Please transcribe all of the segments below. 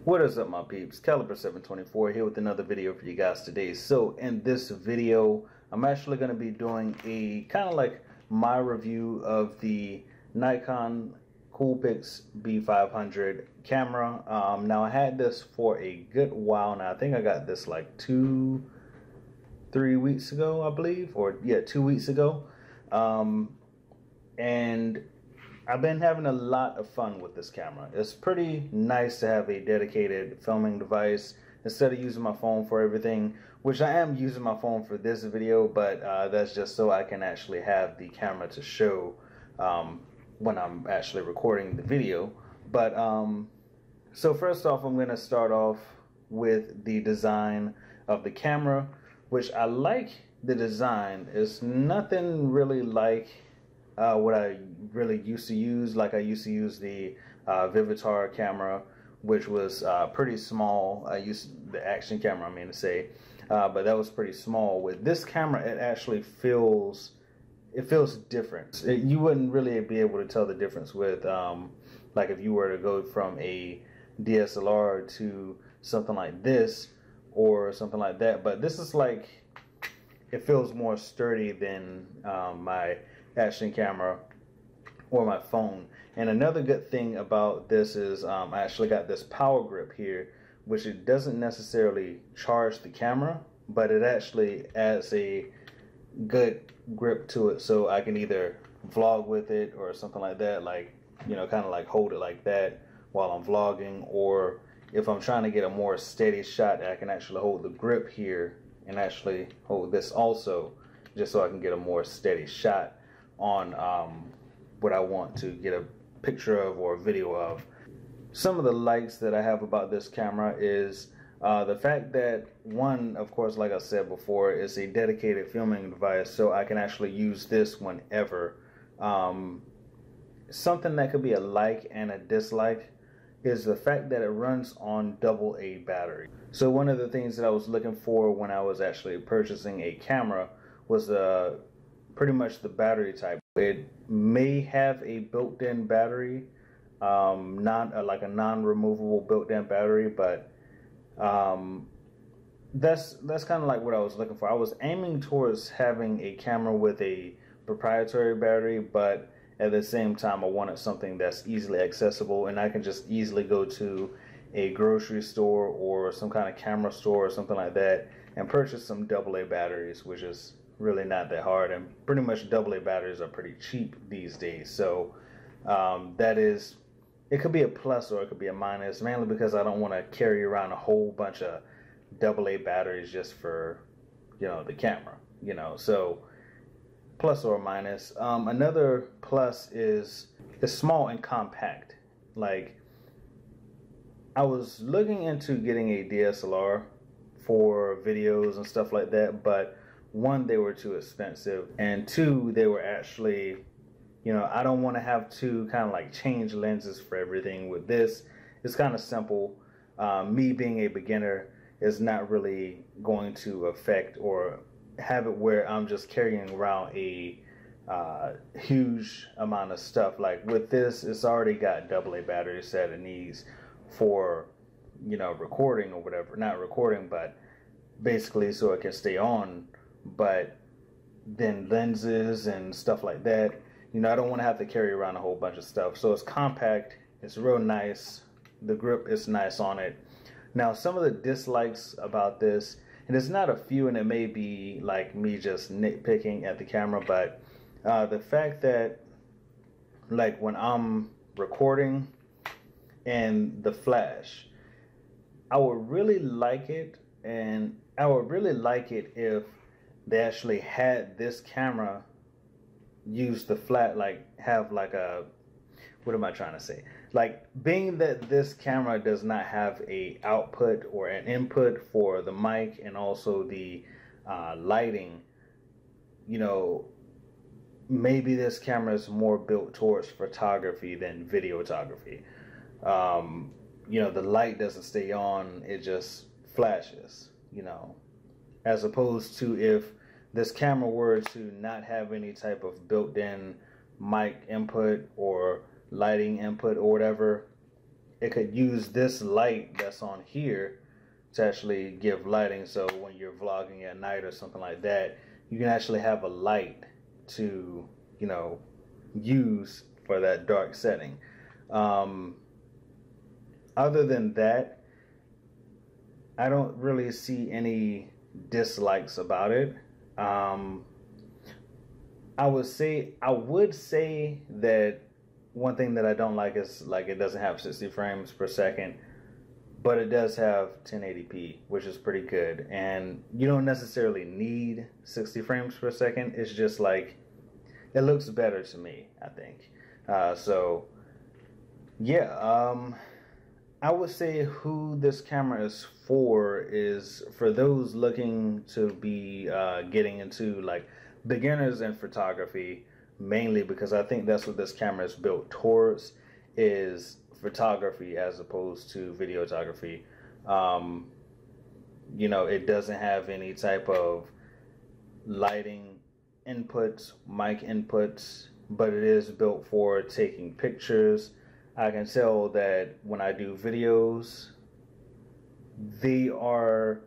What is up, my peeps? Caliber724 here with another video for you guys today. So in this video, I'm actually going to be doing a kind of like my review of the Nikon CoolPix B500 camera. Now I had this for a good while now. I think I got this like 2-3 weeks ago, I believe, or yeah, 2 weeks ago. And I've been having a lot of fun with this camera. It's pretty nice to have a dedicated filming device instead of using my phone for everything, which I am using my phone for this video, but that's just so I can actually have the camera to show when I'm actually recording the video. But so first off, I'm going to start off with the design of the camera, which I like the design. It's nothing really like what I really used to use. Like I used to use the Vivitar camera, which was pretty small. I used the action camera, I mean to say, but that was pretty small. With this camera, it actually feels different. You wouldn't really be able to tell the difference with like if you were to go from a DSLR to something like this or something like that. But this is like, it feels more sturdy than my action camera or my phone. And another good thing about this is I actually got this power grip here, which it doesn't necessarily charge the camera, but it actually adds a good grip to it, so I can either vlog with it or something like that, like, you know, kind of like hold it like that while I'm vlogging, or if I'm trying to get a more steady shot, I can actually hold the grip here and actually hold this also, just so I can get a more steady shot on what I want to get a picture of or a video of. Some of the likes that I have about this camera is the fact that, one, of course, like I said before, it's a dedicated filming device, so I can actually use this whenever. Something that could be a like and a dislike is the fact that it runs on AA battery. So one of the things that I was looking for when I was actually purchasing a camera was pretty much the battery type. It may have a built-in battery, like a non-removable built-in battery, but that's kind of like what I was looking for. I was aiming towards having a camera with a proprietary battery, but at the same time I wanted something that's easily accessible and I can just easily go to a grocery store or some kind of camera store or something like that and purchase some AA batteries, which is really not that hard, and pretty much AA batteries are pretty cheap these days. So that is, it could be a plus or it could be a minus, mainly because I don't want to carry around a whole bunch of AA batteries just for, you know, the camera, you know. So plus or minus. Another plus is it's small and compact. Like, I was looking into getting a DSLR for videos and stuff like that, but one, they were too expensive, and two, they were actually, you know, I don't want to have to kind of like change lenses for everything. With this, it's kind of simple. Me being a beginner is not really going to affect or have it where I'm just carrying around a huge amount of stuff. Like with this, it's already got AA batteries that it needs for, you know, recording or whatever. Not recording, but basically so it can stay on. But then lenses and stuff like that, you know, I don't want to have to carry around a whole bunch of stuff. So it's compact, it's real nice, the grip is nice on it. Now, some of the dislikes about this, and it's not a few, and it may be like me just nitpicking at the camera, but the fact that, like, when I'm recording and the flash, I would really like it, and I would really like it if they actually had this camera use the flat, like have like a, what am I trying to say? Like, being that this camera does not have a output or an input for the mic and also the lighting, you know, maybe this camera is more built towards photography than videography. You know, the light doesn't stay on, it just flashes, you know, as opposed to if this camera were to not have any type of built-in mic input or lighting input or whatever, it could use this light that's on here to actually give lighting. So when you're vlogging at night or something like that, you can actually have a light to, you know, use for that dark setting. Other than that, I don't really see any dislikes about it. I would say that one thing that I don't like is like it doesn't have 60 frames per second, but it does have 1080p, which is pretty good. And you don't necessarily need 60 frames per second. It's just like it looks better to me, I think. So yeah, I would say who this camera is for those looking to be getting into like beginners in photography, mainly because I think that's what this camera is built towards, is photography as opposed to videography. You know, it doesn't have any type of lighting inputs, mic inputs, but it is built for taking pictures. I can tell that when I do videos, they are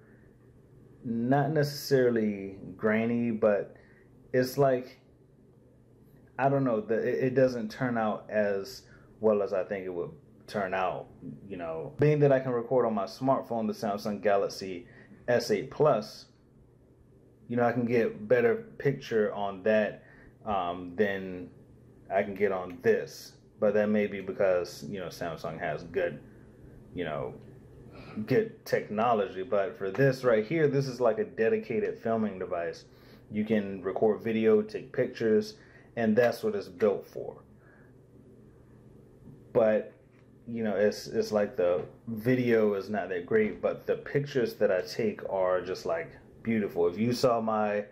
not necessarily grainy, but it's like, I don't know, it doesn't turn out as well as I think it would turn out, you know. Being that I can record on my smartphone, the Samsung Galaxy S8 Plus, you know, I can get better picture on that than I can get on this. But that may be because, you know, Samsung has good, you know, good technology. But for this right here, this is like a dedicated filming device. You can record video, take pictures, and that's what it's built for. But, you know, it's like the video is not that great, but the pictures that I take are just like beautiful. If you saw my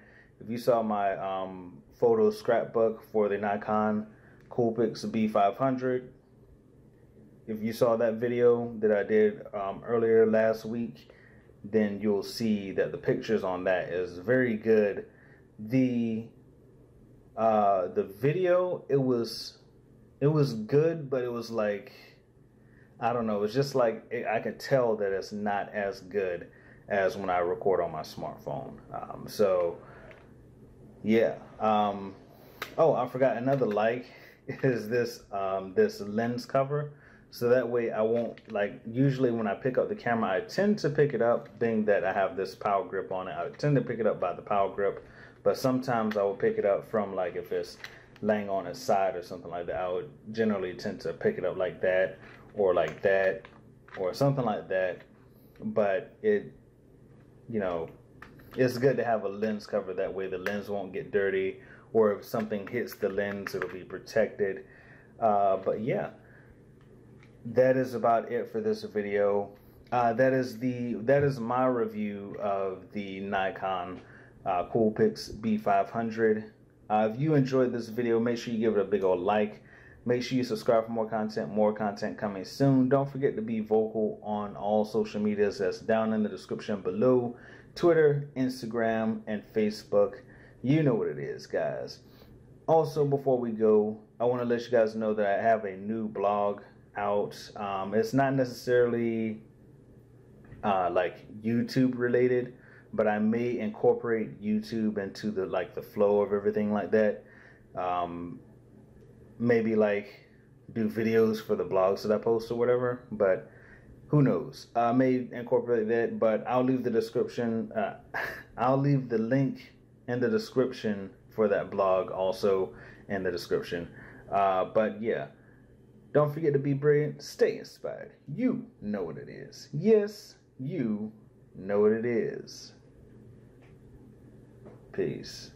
photo scrapbook for the Nikon CoolPix B500, if you saw that video that I did earlier last week, then you'll see that the pictures on that is very good. The video, it was good, but it was like, I don't know, it's just like I could tell that it's not as good as when I record on my smartphone. So yeah. Oh, I forgot another like is this this lens cover. So that way I won't, like, usually when I pick up the camera, I tend to pick it up, being that I have this power grip on it. I tend to pick it up by the power grip, but sometimes I will pick it up from, like, if it's laying on its side or something like that, I would generally tend to pick it up like that, or something like that. But it, you know, it's good to have a lens cover. That way the lens won't get dirty, or if something hits the lens, it'll be protected. But yeah, that is about it for this video. That is my review of the Nikon CoolPix B500. If you enjoyed this video, make sure you give it a big old like. Make sure you subscribe for more content coming soon. Don't forget to be vocal on all social medias that's down in the description below. Twitter, Instagram, and Facebook. You know what it is, guys. Also, before we go, I want to let you guys know that I have a new blog out. It's not necessarily like YouTube related, but I may incorporate YouTube into the flow of everything like that. Maybe like do videos for the blogs that I post or whatever, but who knows? I may incorporate that, but I'll leave the description. I'll leave the link in the description for that blog also in the description. But yeah, don't forget to be brilliant, stay inspired. You know what it is. Yes, you know what it is. Peace.